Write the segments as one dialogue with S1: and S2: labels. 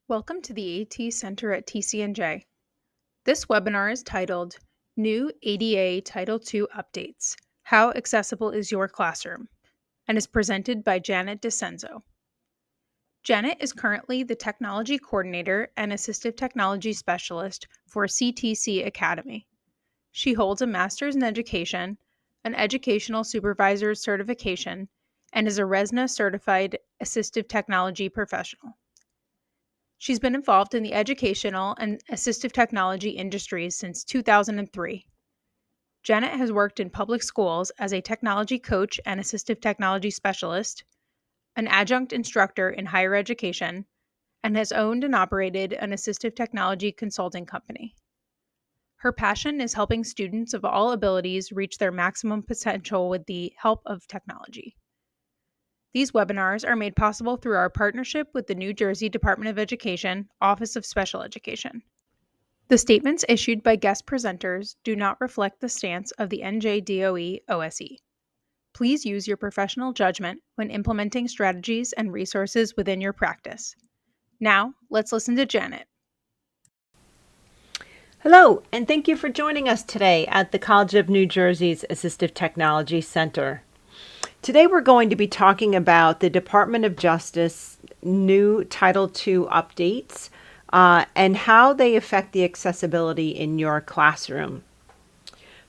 S1: Welcome to the AT Center at TCNJ. This webinar is titled New ADA Title II Updates, How Accessible is Your Classroom? And is presented by Janet DeSenzo. Janet is currently the Technology Coordinator and Assistive Technology Specialist for CTC Academy. She holds a Master's in Education, an Educational Supervisor certification, and is a RESNA certified assistive technology professional. She's been involved in the educational and assistive technology industries since 2003. Janet has worked in public schools as a technology coach and assistive technology specialist, an adjunct instructor in higher education, and has owned and operated an assistive technology consulting company. Her passion is helping students of all abilities reach their maximum potential with the help of technology. These webinars are made possible through our partnership with the New Jersey Department of Education, Office of Special Education. The statements issued by guest presenters do not reflect the stance of the NJDOE OSE. Please use your professional judgment when implementing strategies and resources within your practice. Now, let's listen to Janet.
S2: Hello, and thank you for joining us today at the College of New Jersey's Assistive Technology Center. Today we're going to be talking about the Department of Justice new Title II updates and how they affect the accessibility in your classroom.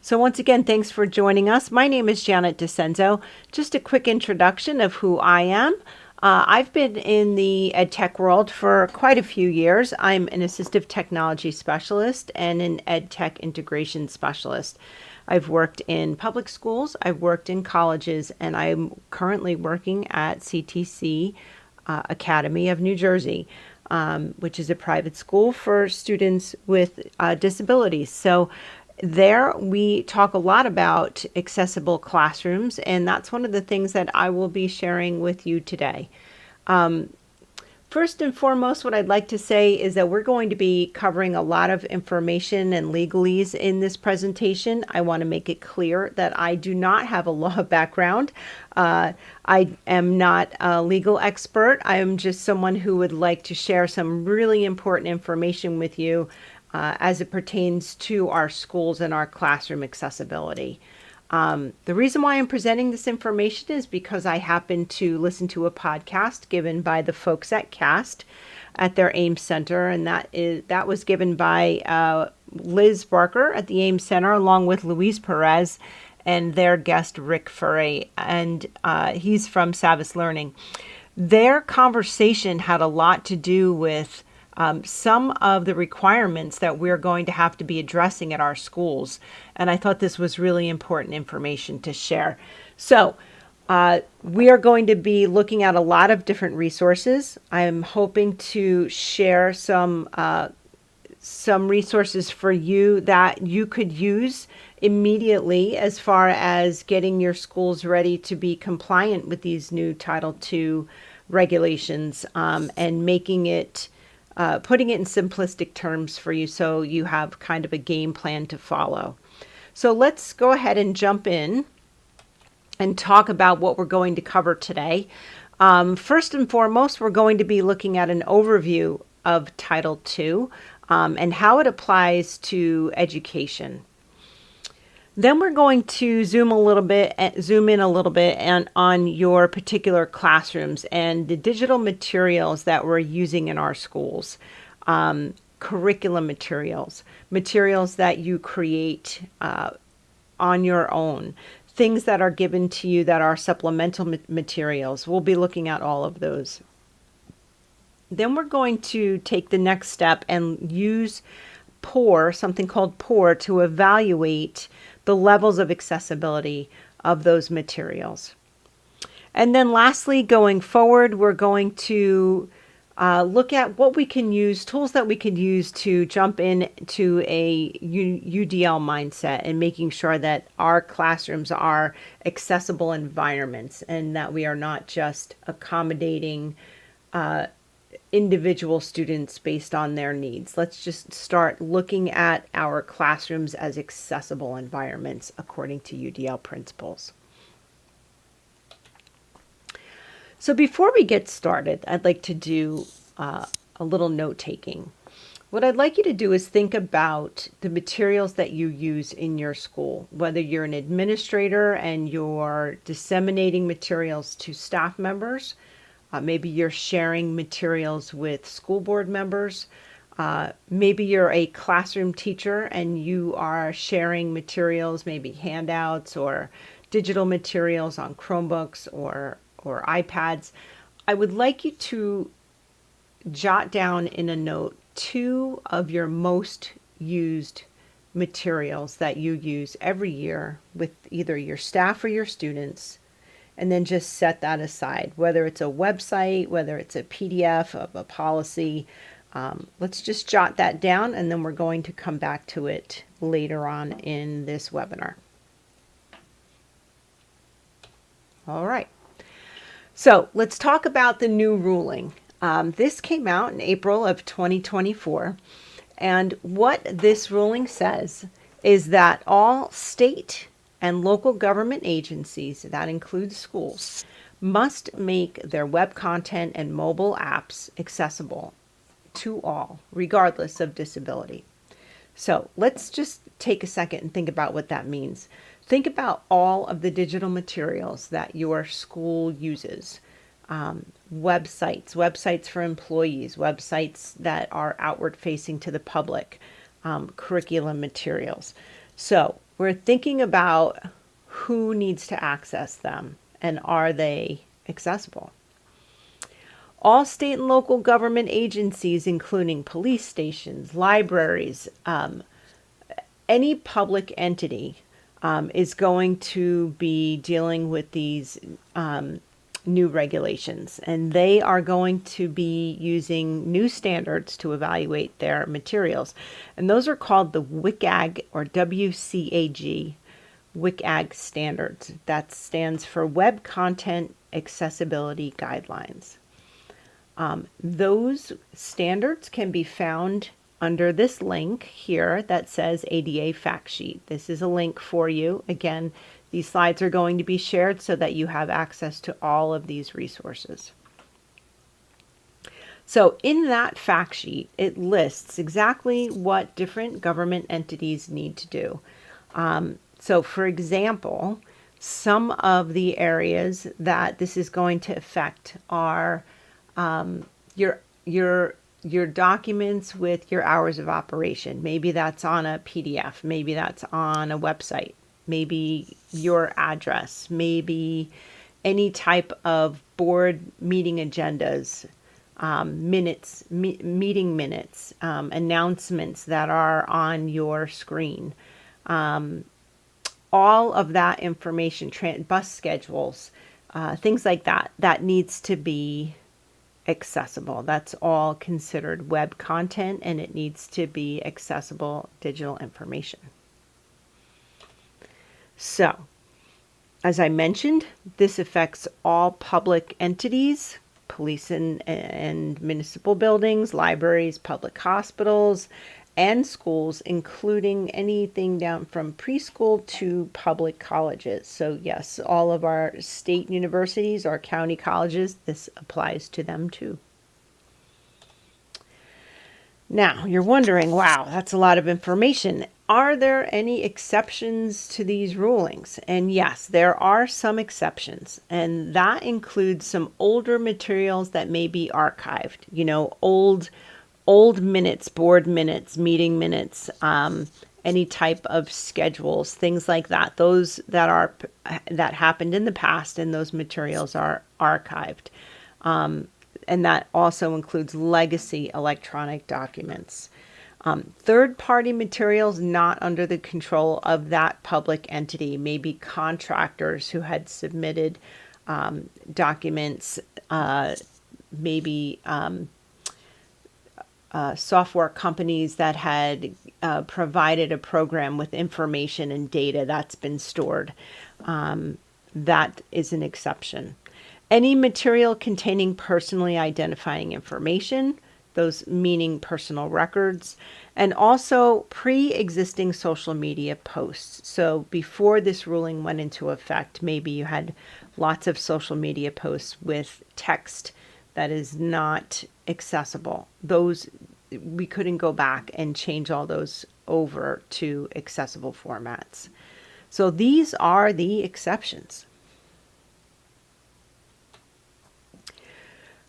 S2: So once again, thanks for joining us. My name is Janet DeSenzo. Just a quick introduction of who I am. I've been in the ed tech world for quite a few years. I'm an assistive technology specialist and an ed tech integration specialist. I've worked in public schools, I've worked in colleges, and I'm currently working at CTC Academy of New Jersey, which is a private school for students with disabilities. So there we talk a lot about accessible classrooms, and that's one of the things that I will be sharing with you today. First and foremost, what I'd like to say is that we're going to be covering a lot of information and legalese in this presentation. I want to make it clear that I do not have a law background. I am not a legal expert. I am just someone who would like to share some really important information with you as it pertains to our schools and our classroom accessibility. The reason why I'm presenting this information is because I happened to listen to a podcast given by the folks at CAST at their Ames Center, and that was given by Liz Barker at the Ames Center along with Louise Perez and their guest Rick Furry, and he's from Savvis Learning. Their conversation had a lot to do with some of the requirements that we're going to have to be addressing at our schools. And I thought this was really important information to share. So we are going to be looking at a lot of different resources. I'm hoping to share some resources for you that you could use immediately as far as getting your schools ready to be compliant with these new Title II regulations and making it putting it in simplistic terms for you so you have kind of a game plan to follow. So let's go ahead and jump in and talk about what we're going to cover today. First and foremost, we're going to be looking at an overview of Title II and how it applies to education. Then we're going to zoom in a little bit and on your particular classrooms and the digital materials that we're using in our schools, curriculum materials that you create on your own, things that are given to you that are supplemental materials. We'll be looking at all of those. Then we're going to take the next step and use something called POUR, to evaluate the levels of accessibility of those materials. And then lastly, going forward, we're going to look at what we can use, tools that we can use to jump into a UDL mindset and making sure that our classrooms are accessible environments and that we are not just accommodating individual students based on their needs. Let's just start looking at our classrooms as accessible environments according to UDL principles. So before we get started, I'd like to do a little note taking. What I'd like you to do is think about the materials that you use in your school, whether you're an administrator and you're disseminating materials to staff members, maybe you're sharing materials with school board members, maybe you're a classroom teacher and you are sharing materials, maybe handouts or digital materials on Chromebooks or iPads. I would like you to jot down in a note 2 of your most used materials that you use every year with either your staff or your students, and then just set that aside, whether it's a website, whether it's a PDF of a policy. Let's just jot that down, and then we're going to come back to it later on in this webinar. All right. So let's talk about the new ruling. This came out in April of 2024, and what this ruling says is that all state and local government agencies, that includes schools, must make their web content and mobile apps accessible to all, regardless of disability. So let's just take a second and think about what that means. Think about all of the digital materials that your school uses. Websites for employees, websites that are outward facing to the public, curriculum materials. So we're thinking about who needs to access them and are they accessible. All state and local government agencies, including police stations, libraries, any public entity is going to be dealing with these new regulations, and they are going to be using new standards to evaluate their materials. And those are called the WCAG or WCAG, WCAG standards. That stands for Web Content Accessibility Guidelines. Those standards can be found under this link here that says ADA Fact Sheet. This is a link for you. Again, these slides are going to be shared so that you have access to all of these resources. So in that fact sheet, it lists exactly what different government entities need to do. So for example, some of the areas that this is going to affect are your documents with your hours of operation. Maybe that's on a PDF, maybe that's on a website, maybe your address, maybe any type of board meeting agendas, meeting minutes, announcements that are on your screen. All of that information, bus schedules, things like that, that needs to be accessible. That's all considered web content, and it needs to be accessible digital information. So, as I mentioned, this affects all public entities, police and municipal buildings, libraries, public hospitals, and schools, including anything down from preschool to public colleges. So yes, all of our state universities, our county colleges, this applies to them too. Now, you're wondering, wow, that's a lot of information. Are there any exceptions to these rulings? And yes, there are some exceptions, and that includes some older materials that may be archived, old minutes, board minutes, meeting minutes, any type of schedules, things like that. Those that happened in the past, and those materials are archived. And that also includes legacy electronic documents. Third-party materials not under the control of that public entity, maybe contractors who had submitted documents, maybe software companies that had provided a program with information and data that's been stored. That is an exception. Any material containing personally identifying information, those meaning personal records, and also pre-existing social media posts. So before this ruling went into effect, maybe you had lots of social media posts with text that is not accessible. Those, we couldn't go back and change all those over to accessible formats. So these are the exceptions.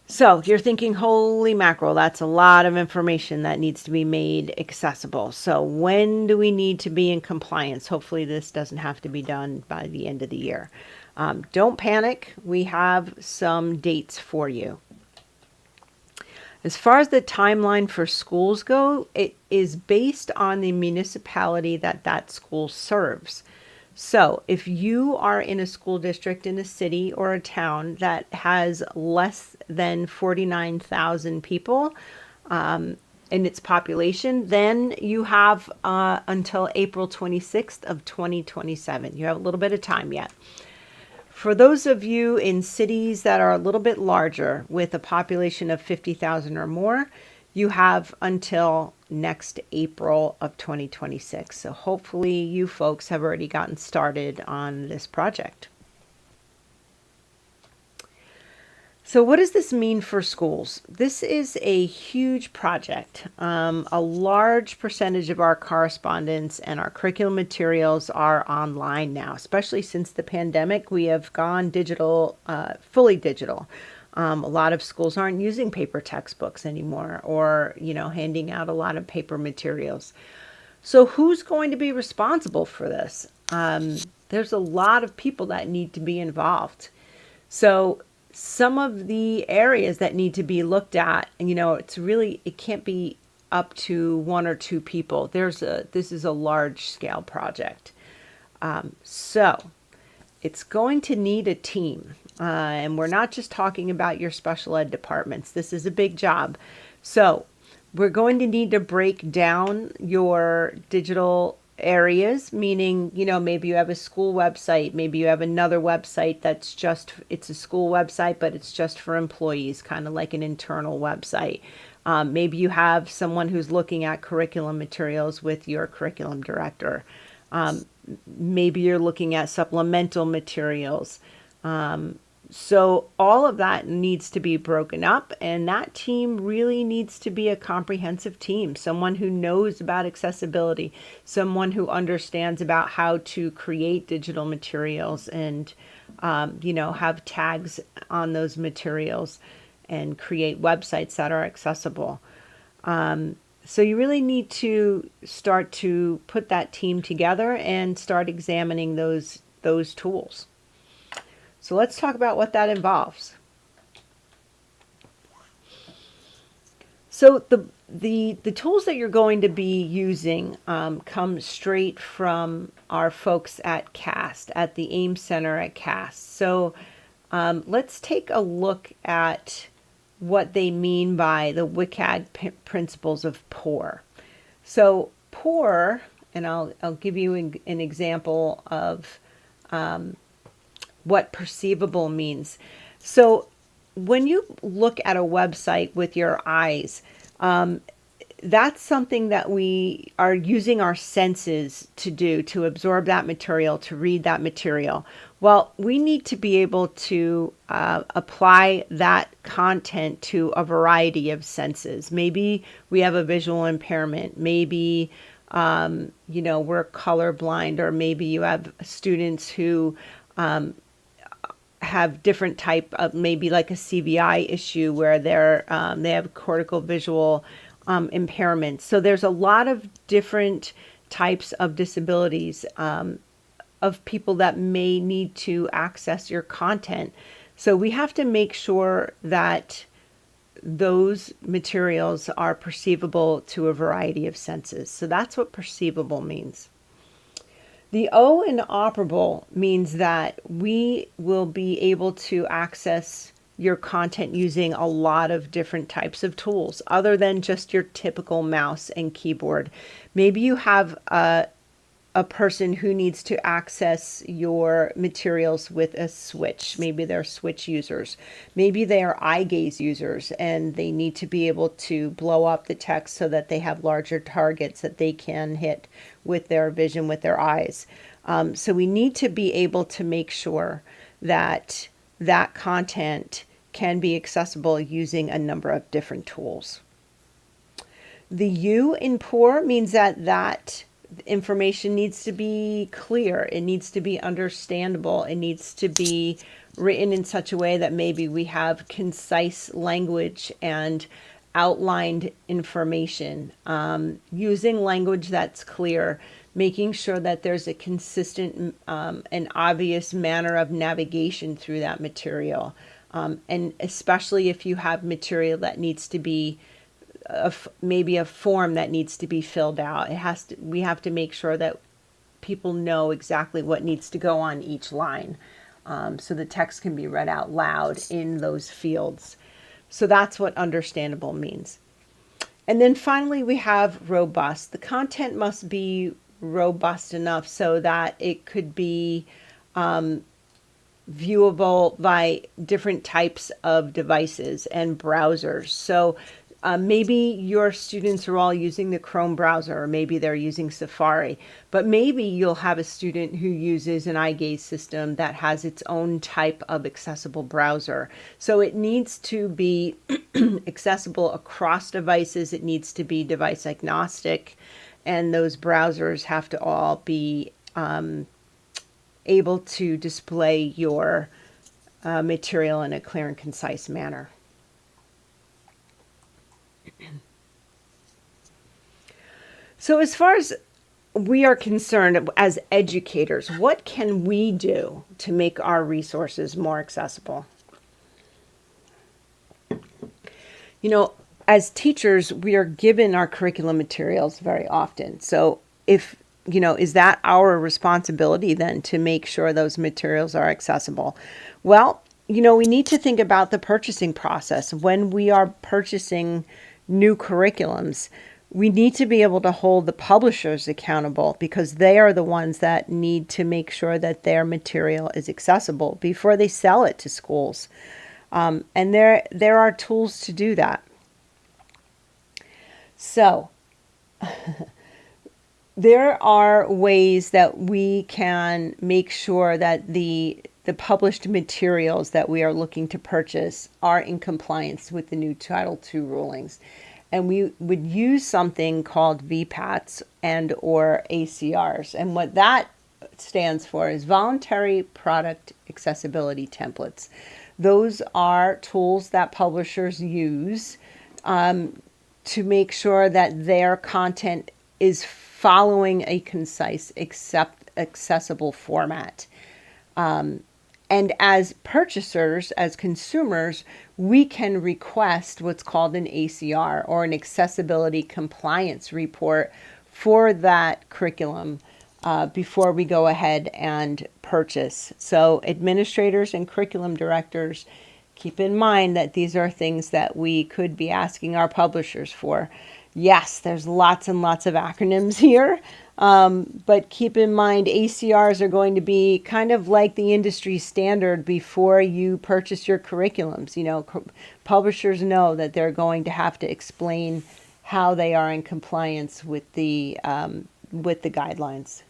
S2: So you're thinking, holy mackerel, that's a lot of information that needs to be made accessible. So when do we need to be in compliance? Hopefully this doesn't have to be done by the end of the year. Don't panic. We have some dates for you. As far as the timeline for schools go, it is based on the municipality that school serves. So if you are in a school district in a city or a town that has less than 49,000 people in its population, then you have until April 26th of 2027. You have a little bit of time yet. For those of you in cities that are a little bit larger with a population of 50,000 or more, you have until next April of 2026. So hopefully you folks have already gotten started on this project. So what does this mean for schools? This is a huge project. A large percentage of our correspondence and our curriculum materials are online now, especially since the pandemic. We have gone digital, fully digital. A lot of schools aren't using paper textbooks anymore, or, handing out a lot of paper materials. So who's going to be responsible for this? There's a lot of people that need to be involved. So some of the areas that need to be looked at, it can't be up to one or two people. This is a large scale project. So it's going to need a team. And we're not just talking about your special ed departments. This is a big job. So we're going to need to break down your digital areas, meaning, maybe you have a school website, maybe you have another website it's a school website, but it's just for employees, kind of like an internal website. Maybe you have someone who's looking at curriculum materials with your curriculum director. Maybe you're looking at supplemental materials. So all of that needs to be broken up, and that team really needs to be a comprehensive team, someone who knows about accessibility, someone who understands about how to create digital materials and, have tags on those materials and create websites that are accessible. So you really need to start to put that team together and start examining those tools. So let's talk about what that involves. So the tools that you're going to be using come straight from our folks at CAST, at the AIM Center at CAST. So let's take a look at what they mean by the WCAG principles of POUR. So POUR, and I'll give you an example of what perceivable means. So when you look at a website with your eyes, that's something that we are using our senses to do, to absorb that material, to read that material. Well, we need to be able to apply that content to a variety of senses. Maybe we have a visual impairment. Maybe, we're colorblind, or maybe you have students who have different type of, maybe like a CVI issue where they have cortical visual impairments. So there's a lot of different types of disabilities of people that may need to access your content. So we have to make sure that those materials are perceivable to a variety of senses. So that's what perceivable means. The O in operable means that we will be able to access your content using a lot of different types of tools other than just your typical mouse and keyboard. Maybe you have a person who needs to access your materials with a switch. Maybe they're switch users. Maybe they are eye gaze users and they need to be able to blow up the text so that they have larger targets that they can hit with their vision, with their eyes. So we need to be able to make sure that that content can be accessible using a number of different tools. The U in poor means that information needs to be clear. It needs to be understandable. It needs to be written in such a way that maybe we have concise language and outlined information, using language that's clear, making sure that there's a consistent and obvious manner of navigation through that material. And especially if you have material that needs to be maybe a form that needs to be filled out. We have to make sure that people know exactly what needs to go on each line, so the text can be read out loud in those fields. So that's what understandable means. And then finally we have robust. The content must be robust enough so that it could be viewable by different types of devices and browsers. So maybe your students are all using the Chrome browser, or maybe they're using Safari, but maybe you'll have a student who uses an eye gaze system that has its own type of accessible browser. So it needs to be accessible across devices. It needs to be device agnostic, and those browsers have to all be able to display your material in a clear and concise manner. So as far as we are concerned as educators, what can we do to make our resources more accessible? You know, as teachers, we are given our curriculum materials very often. So if, you know, is that our responsibility then to make sure those materials are accessible? Well, you know, we need to think about the purchasing process. When we are purchasing new curriculums, we need to be able to hold the publishers accountable, because they are the ones that need to make sure that their material is accessible before they sell it to schools. And there are tools to do that. So there are ways that we can make sure that the published materials that we are looking to purchase are in compliance with the new Title II rulings. And we would use something called VPATs and or ACRs. And what that stands for is Voluntary Product Accessibility Templates. Those are tools that publishers use to make sure that their content is following a concise, accessible format. And as purchasers, as consumers, we can request what's called an ACR, or an accessibility compliance report, for that curriculum before we go ahead and purchase. So administrators and curriculum directors, keep in mind that these are things that we could be asking our publishers for. Yes, there's lots and lots of acronyms here. But keep in mind, ACRs are going to be kind of like the industry standard before you purchase your curriculums. You know, publishers know that they're going to have to explain how they are in compliance with the guidelines.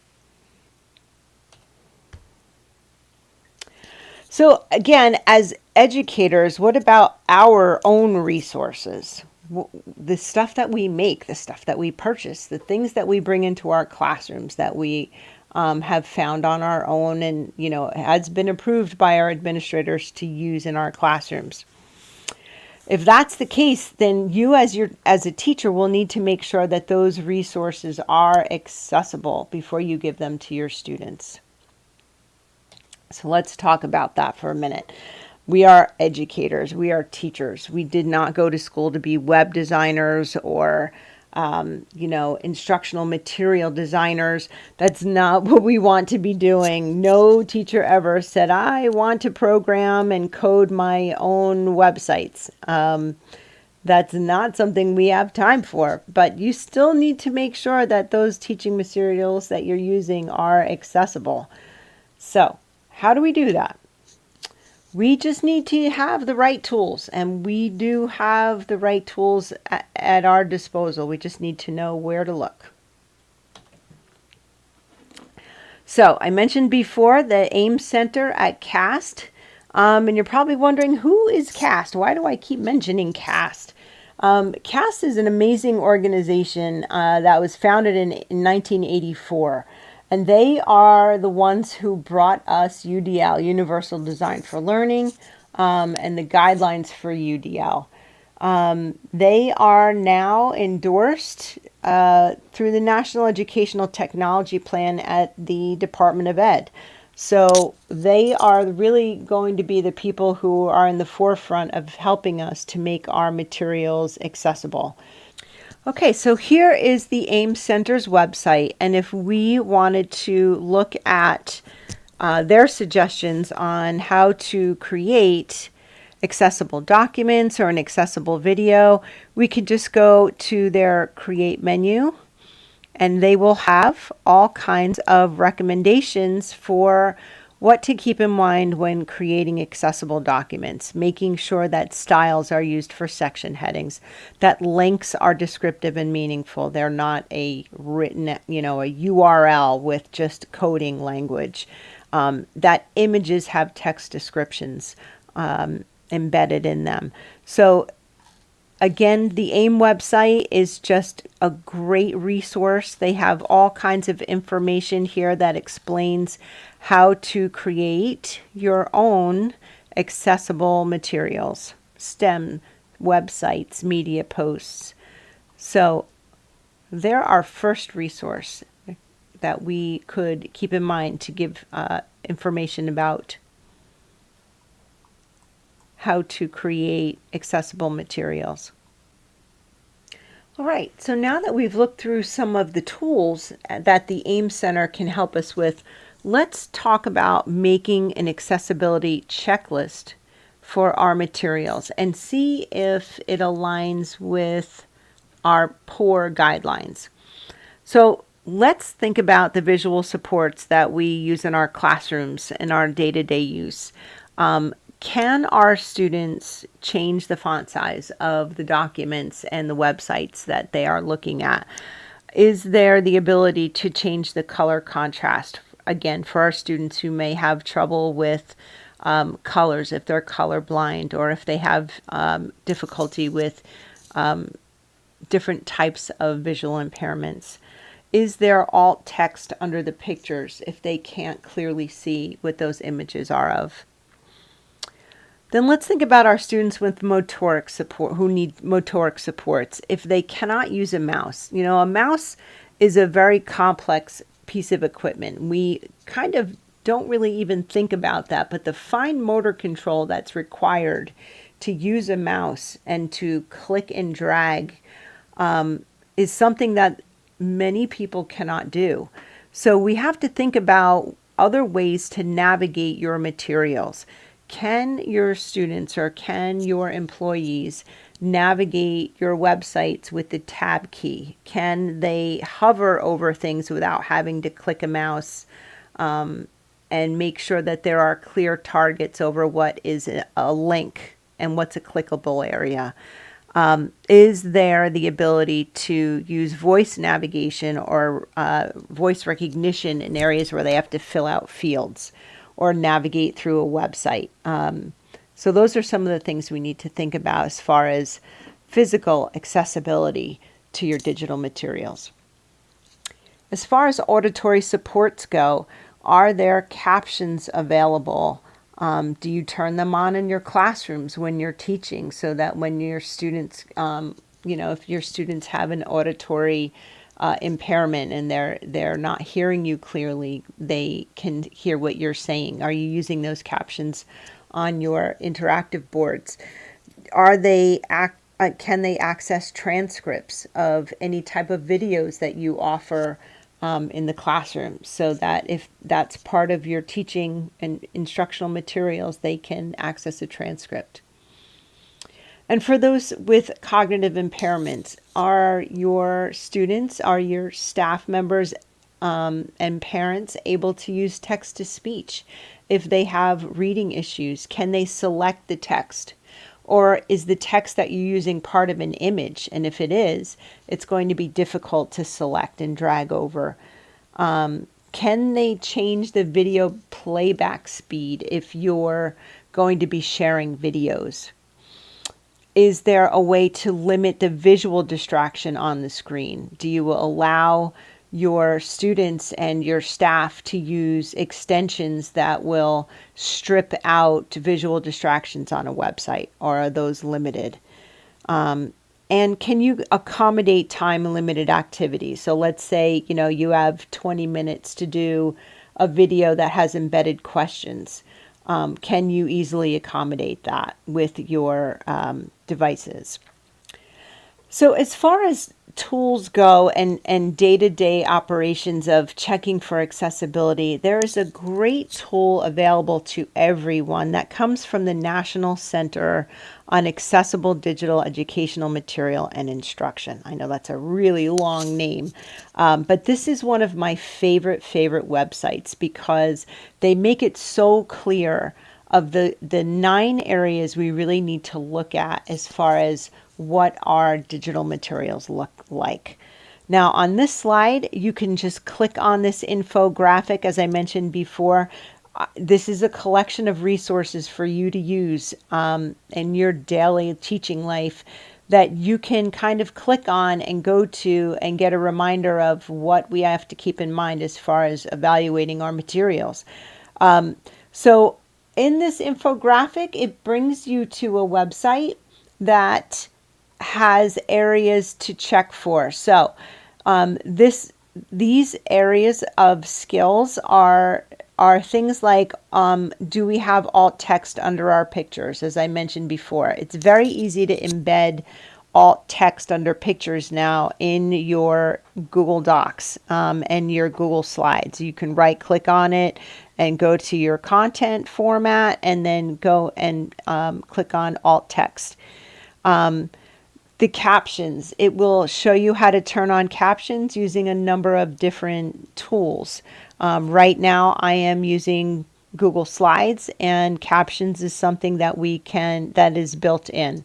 S2: So again, as educators, what about our own resources? The stuff that we make, the stuff that we purchase, the things that we bring into our classrooms that we have found on our own, and, you know, has been approved by our administrators to use in our classrooms. If that's the case, then you as a teacher will need to make sure that those resources are accessible before you give them to your students. So let's talk about that for a minute. We are educators. We are teachers. We did not go to school to be web designers or, you know, instructional material designers. That's not what we want to be doing. No teacher ever said, I want to program and code my own websites. That's not something we have time for. But you still need to make sure that those teaching materials that you're using are accessible. So how do we do that? We just need to have the right tools, and we do have the right tools at our disposal. We just need to know where to look. So I mentioned before the AIM Center at CAST. And you're probably wondering, who is CAST? Why do I keep mentioning CAST? CAST is an amazing organization that was founded in 1984. And they are the ones who brought us UDL, Universal Design for Learning, and the guidelines for UDL. They are now endorsed through the National Educational Technology Plan at the Department of Ed. So they are really going to be the people who are in the forefront of helping us to make our materials accessible. Okay, so here is the AIM Center's website, and if we wanted to look at their suggestions on how to create accessible documents or an accessible video, we could just go to their Create menu, and they will have all kinds of recommendations for what to keep in mind when creating accessible documents, making sure that styles are used for section headings, that links are descriptive and meaningful. They're not a written, a URL with just coding language, that images have text descriptions embedded in them. So again, the AIM website is just a great resource. They have all kinds of information here that explains how to create your own accessible materials, STEM websites, media posts. So they're our first resource that we could keep in mind to give information about how to create accessible materials. All right, so now that we've looked through some of the tools that the AIM Center can help us with, let's talk about making an accessibility checklist for our materials and see if it aligns with our POUR guidelines. So let's think about the visual supports that we use in our classrooms in our day-to-day use. Can our students change the font size of the documents and the websites that they are looking at? Is there the ability to change the color contrast? Again, for our students who may have trouble with colors, if they're colorblind, or if they have difficulty with different types of visual impairments. Is there alt text under the pictures if they can't clearly see what those images are of? Then let's think about our students with motoric support, who need motoric supports. If they cannot use a mouse, a mouse is a very complex piece of equipment. We kind of don't really even think about that, but the fine motor control that's required to use a mouse and to click and drag is something that many people cannot do. So we have to think about other ways to navigate your materials. Can your students or can your employees navigate your websites with the tab key? Can they hover over things without having to click a mouse and make sure that there are clear targets over what is a link and what's a clickable area? Is there the ability to use voice navigation or voice recognition in areas where they have to fill out fields or navigate through a website? So those are some of the things we need to think about as far as physical accessibility to your digital materials. As far as auditory supports go, are there captions available? Do you turn them on in your classrooms when you're teaching so that when your students, if your students have an auditory impairment and they're not hearing you clearly, they can hear what you're saying? Are you using those captions on your interactive boards? Can they access transcripts of any type of videos that you offer in the classroom, so that if that's part of your teaching and instructional materials, they can access a transcript? And for those with cognitive impairments, are your students, are your staff members and parents able to use text-to-speech? If they have reading issues, can they select the text? Or is the text that you're using part of an image? And if it is, it's going to be difficult to select and drag over. Can they change the video playback speed if you're going to be sharing videos? Is there a way to limit the visual distraction on the screen? Do you allow your students and your staff to use extensions that will strip out visual distractions on a website, or are those limited? And can you accommodate time-limited activities? So let's say, you have 20 minutes to do a video that has embedded questions. Can you easily accommodate that with your devices? So as far as tools go and day-to-day operations of checking for accessibility, there is a great tool available to everyone that comes from the National Center on Accessible Digital Educational Material and Instruction. I know that's a really long name, but this is one of my favorite websites because they make it so clear of the 9 areas we really need to look at as far as what our digital materials look like. Now on this slide, you can just click on this infographic. As I mentioned before, this is a collection of resources for you to use in your daily teaching life that you can kind of click on and go to and get a reminder of what we have to keep in mind as far as evaluating our materials. So in this infographic, it brings you to a website that has areas to check for. So these areas of skills are things like, do we have alt text under our pictures? As I mentioned before, it's very easy to embed alt text under pictures now in your Google Docs and your Google Slides. You can right click on it and go to your content format and then go and click on alt text. The captions, it will show you how to turn on captions using a number of different tools. Right now I am using Google Slides, and captions is something that that is built in.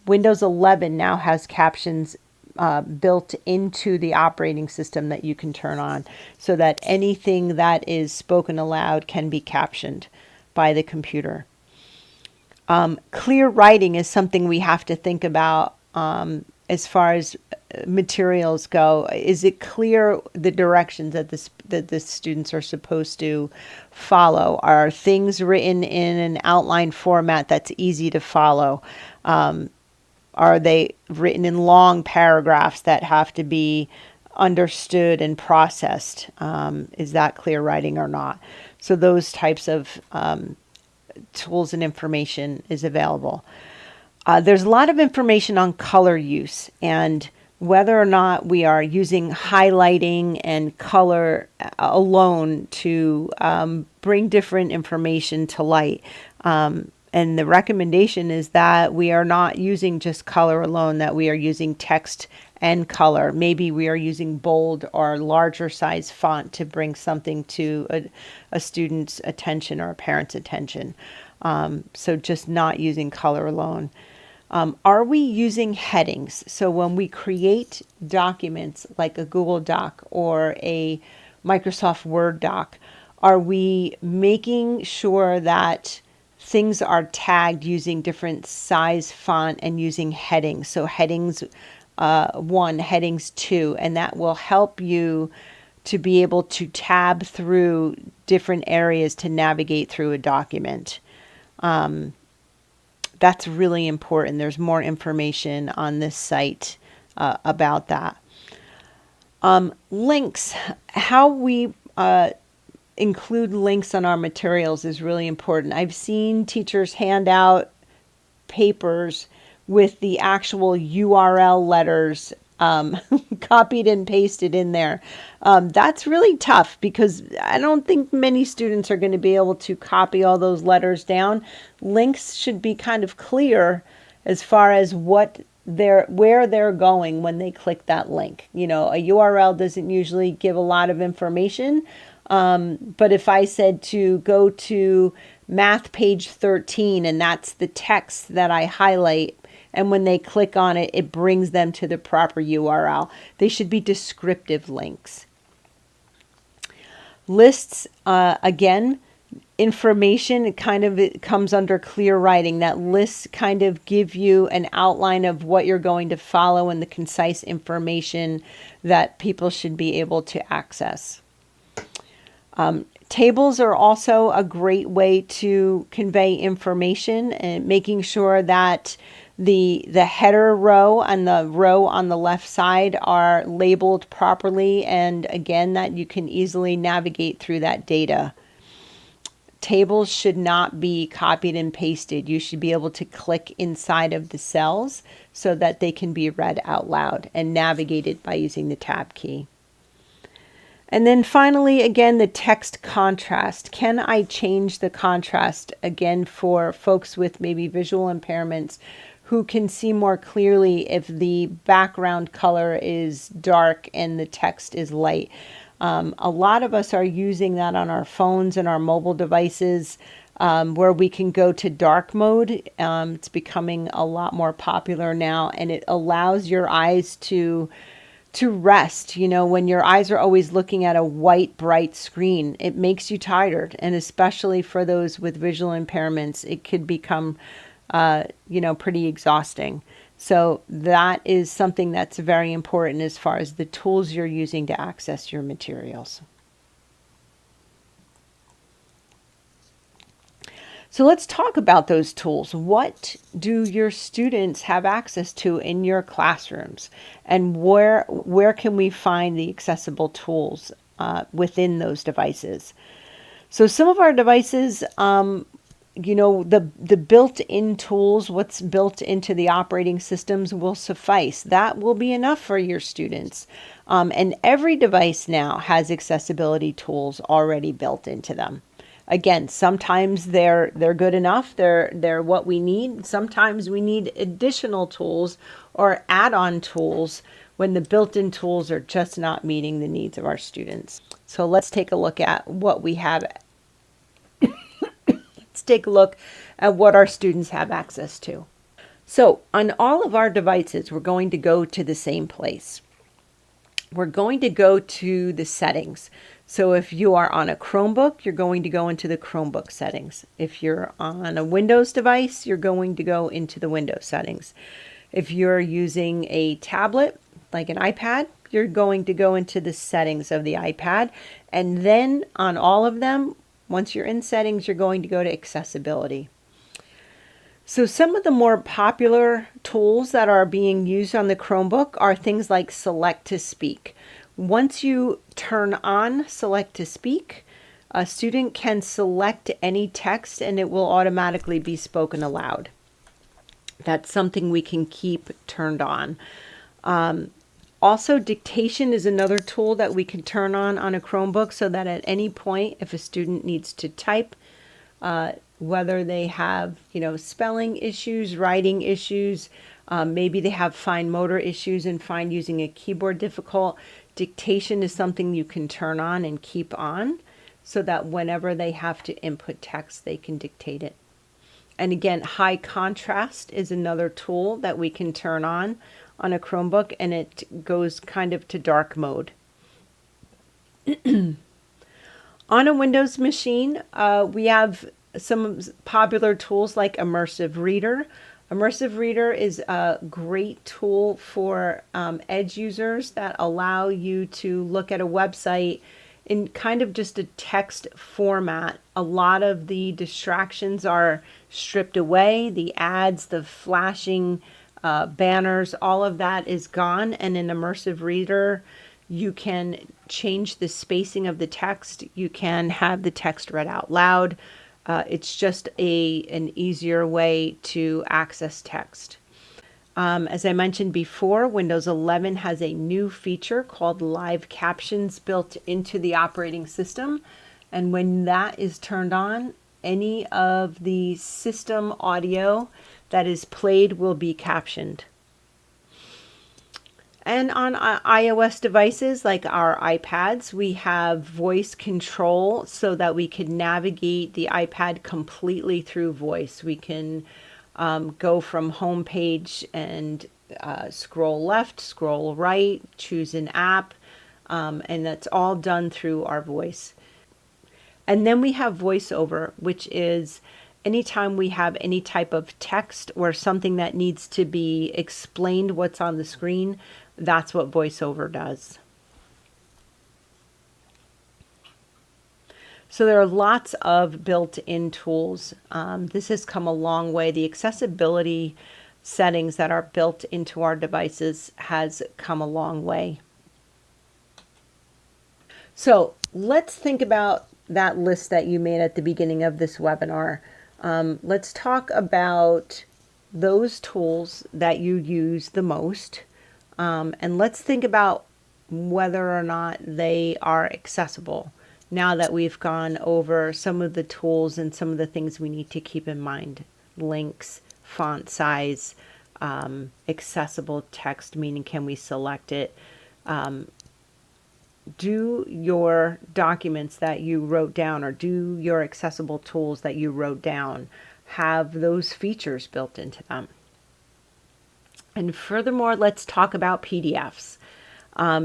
S2: Windows 11 now has captions built into the operating system that you can turn on so that anything that is spoken aloud can be captioned by the computer. Clear writing is something we have to think about as far as materials go. Is it clear the directions that the students are supposed to follow? Are things written in an outline format that's easy to follow? Are they written in long paragraphs that have to be understood and processed? Is that clear writing or not? So those types of tools and information is available. There's a lot of information on color use and whether or not we are using highlighting and color alone to bring different information to light. And the recommendation is that we are not using just color alone, that we are using text and color. Maybe we are using bold or larger size font to bring something to a student's attention or a parent's attention. So just not using color alone. Are we using headings? So when we create documents like a Google Doc or a Microsoft Word doc, are we making sure that things are tagged using different size font and using headings? So headings 1, headings 2, and that will help you to be able to tab through different areas to navigate through a document. That's really important. There's more information on this site about that. Links, how we include links on our materials is really important. I've seen teachers hand out papers with the actual URL letters copied and pasted in there. That's really tough because I don't think many students are going to be able to copy all those letters down. Links should be kind of clear as far as where they're going when they click that link. A URL doesn't usually give a lot of information, but if I said to go to math page 13 and that's the text that I highlight, and when they click on it, it brings them to the proper URL. They should be descriptive links. Lists, again, information, it comes under clear writing. That lists kind of give you an outline of what you're going to follow and the concise information that people should be able to access. Tables are also a great way to convey information, and making sure that the header row and the row on the left side are labeled properly, and again, that you can easily navigate through that data. Tables should not be copied and pasted. You should be able to click inside of the cells so that they can be read out loud and navigated by using the tab key. And then finally, again, the text contrast. Can I change the contrast, again, for folks with maybe visual impairments who can see more clearly if the background color is dark and the text is light? A lot of us are using that on our phones and our mobile devices, where we can go to dark mode. It's becoming a lot more popular now, and it allows your eyes to rest. You know, when your eyes are always looking at a white, bright screen, it makes you tired. And especially for those with visual impairments, it could become, pretty exhausting. So that is something that's very important as far as the tools you're using to access your materials. So let's talk about those tools. What do your students have access to in your classrooms? And where can we find the accessible tools within those devices? So some of our devices, the built-in tools, what's built into the operating systems will suffice. That will be enough for your students. And every device now has accessibility tools already built into them. Again, sometimes they're good enough. They're what we need. Sometimes we need additional tools or add-on tools when the built-in tools are just not meeting the needs of our students. So let's take a look at what we have. Let's take a look at what our students have access to. So on all of our devices, we're going to go to the same place. We're going to go to the settings. So if you are on a Chromebook, you're going to go into the Chromebook settings. If you're on a Windows device, you're going to go into the Windows settings. If you're using a tablet, like an iPad, you're going to go into the settings of the iPad. And then on all of them, once you're in settings, you're going to go to accessibility. So some of the more popular tools that are being used on the Chromebook are things like Select to Speak. Once you turn on Select to Speak, a student can select any text and it will automatically be spoken aloud. That's something we can keep turned on. Also, dictation is another tool that we can turn on a Chromebook so that at any point, if a student needs to type, whether they have, spelling issues, writing issues, maybe they have fine motor issues and find using a keyboard difficult, dictation is something you can turn on and keep on so that whenever they have to input text, they can dictate it. And again, high contrast is another tool that we can turn on a Chromebook, and it goes kind of to dark mode. On a Windows machine, we have some popular tools like Immersive Reader. Immersive Reader is a great tool for Edge users that allow you to look at a website in kind of just a text format. A lot of the distractions are stripped away. The ads, the flashing banners, all of that is gone. And in Immersive Reader, you can change the spacing of the text. You can have the text read out loud. It's just an easier way to access text. As I mentioned before, Windows 11 has a new feature called Live Captions built into the operating system. And when that is turned on, any of the system audio that is played will be captioned. And on iOS devices like our iPads, we have voice control so that we can navigate the iPad completely through voice. We can go from home page and scroll left, scroll right, choose an app, and that's all done through our voice. And then we have voiceover, which is anytime we have any type of text or something that needs to be explained what's on the screen, that's what voiceover does. So there are lots of built-in tools. This has come a long way. The accessibility settings that are built into our devices has come a long way. So let's think about that list that you made at the beginning of this webinar. Let's talk about those tools that you use the most. And let's think about whether or not they are accessible now that we've gone over some of the tools and some of the things we need to keep in mind. Links, font size, accessible text, meaning can we select it? Do your documents that you wrote down, or do your accessible tools that you wrote down have those features built into them? And furthermore, let's talk about PDFs.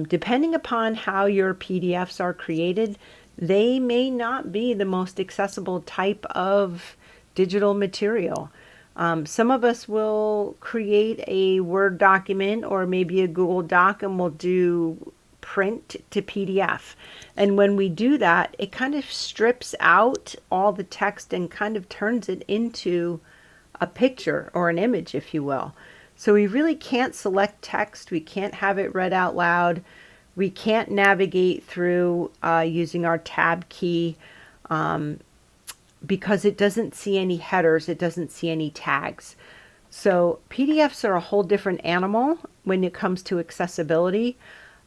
S2: Depending upon how your PDFs are created, they may not be the most accessible type of digital material. Some of us will create a Word document or maybe a Google Doc, and we'll do print to PDF. And when we do that, it kind of strips out all the text and kind of turns it into a picture or an image, if you will. So we really can't select text. We can't have it read out loud. We can't navigate through using our tab key because it doesn't see any headers. It doesn't see any tags. So PDFs are a whole different animal when it comes to accessibility.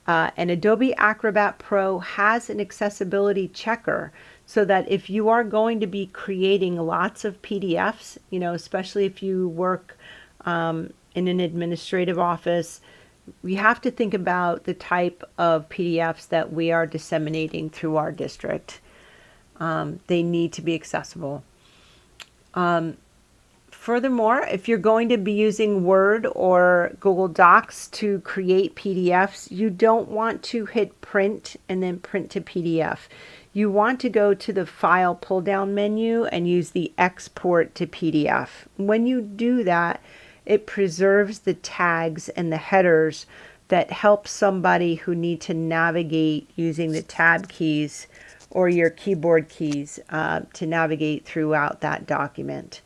S2: And Adobe Acrobat Pro has an accessibility checker so that if you are going to be creating lots of PDFs, especially if you work in an administrative office, we have to think about the type of PDFs that we are disseminating through our district. They need to be accessible. Furthermore, if you're going to be using Word or Google Docs to create PDFs, you don't want to hit print and then print to PDF. You want to go to the File pull-down menu and use the Export to PDF. When you do that, it preserves the tags and the headers that help somebody who need to navigate using the tab keys or your keyboard keys to navigate throughout that document.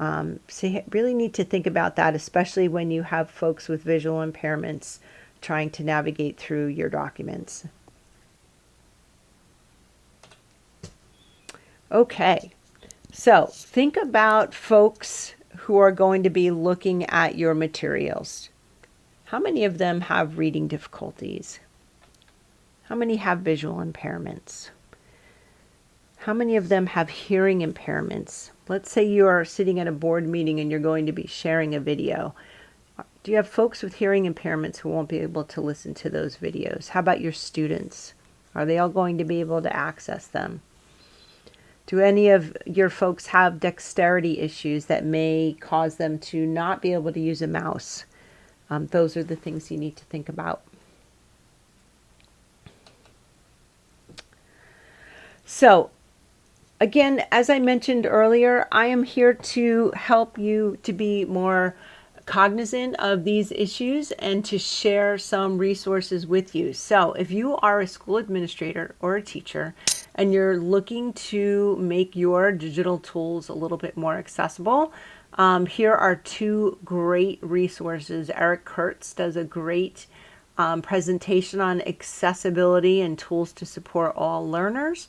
S2: So you really need to think about that, especially when you have folks with visual impairments trying to navigate through your documents. Okay, so think about folks who are going to be looking at your materials. How many of them have reading difficulties? How many have visual impairments? How many of them have hearing impairments? Let's say you are sitting at a board meeting and you're going to be sharing a video. Do you have folks with hearing impairments who won't be able to listen to those videos? How about your students? Are they all going to be able to access them? Do any of your folks have dexterity issues that may cause them to not be able to use a mouse? Those are the things you need to think about. So, again, as I mentioned earlier, I am here to help you to be more cognizant of these issues and to share some resources with you. So if you are a school administrator or a teacher and you're looking to make your digital tools a little bit more accessible, here are two great resources. Eric Kurtz does a great presentation on accessibility and tools to support all learners.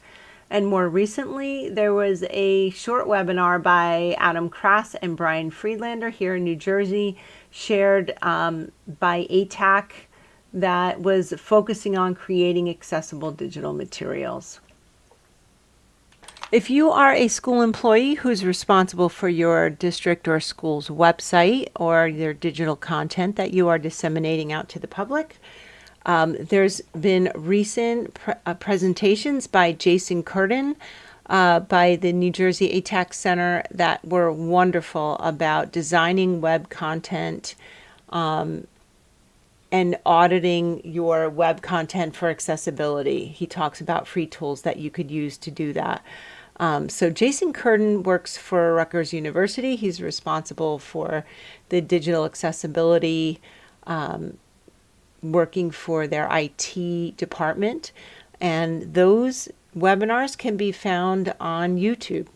S2: And more recently, there was a short webinar by Adam Krass and Brian Friedlander here in New Jersey, shared by ATAC, that was focusing on creating accessible digital materials. If you are a school employee who's responsible for your district or school's website or their digital content that you are disseminating out to the public, there's been recent presentations by Jason Curtin by the New Jersey ATAC Center that were wonderful about designing web content and auditing your web content for accessibility. He talks about free tools that you could use to do that. So Jason Curtin works for Rutgers University. He's responsible for the digital accessibility, working for their IT department. And those webinars can be found on YouTube.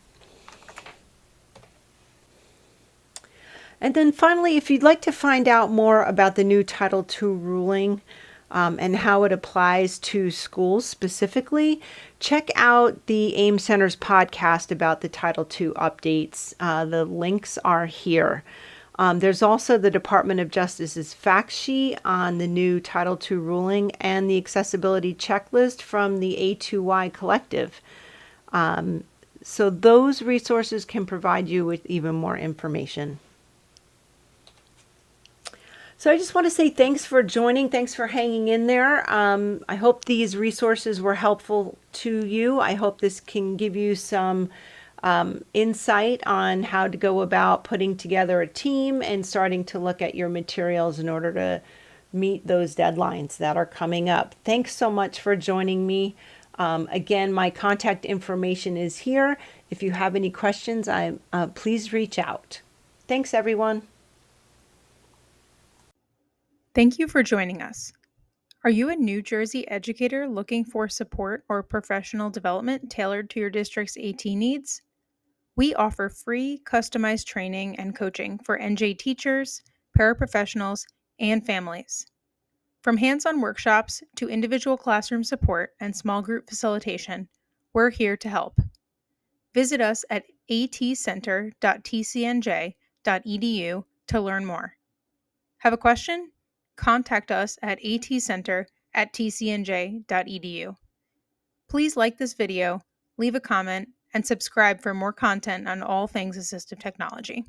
S2: And then finally, if you'd like to find out more about the new Title II ruling and how it applies to schools specifically, check out the AIM Center's podcast about the Title II updates. The links are here. There's also the Department of Justice's fact sheet on the new Title II ruling and the accessibility checklist from the A2Y Collective. So those resources can provide you with even more information. So I just want to say thanks for joining. Thanks for hanging in there. I hope these resources were helpful to you. I hope this can give you some insight on how to go about putting together a team and starting to look at your materials in order to meet those deadlines that are coming up. Thanks so much for joining me. Again, my contact information is here. If you have any questions, please reach out. Thanks, everyone.
S1: Thank you for joining us. Are you a New Jersey educator looking for support or professional development tailored to your district's AT needs? We offer free, customized training and coaching for NJ teachers, paraprofessionals, and families. From hands-on workshops to individual classroom support and small group facilitation, we're here to help. Visit us at atcenter.tcnj.edu to learn more. Have a question? Contact us at atcenter@tcnj.edu. Please like this video, leave a comment, and subscribe for more content on all things assistive technology.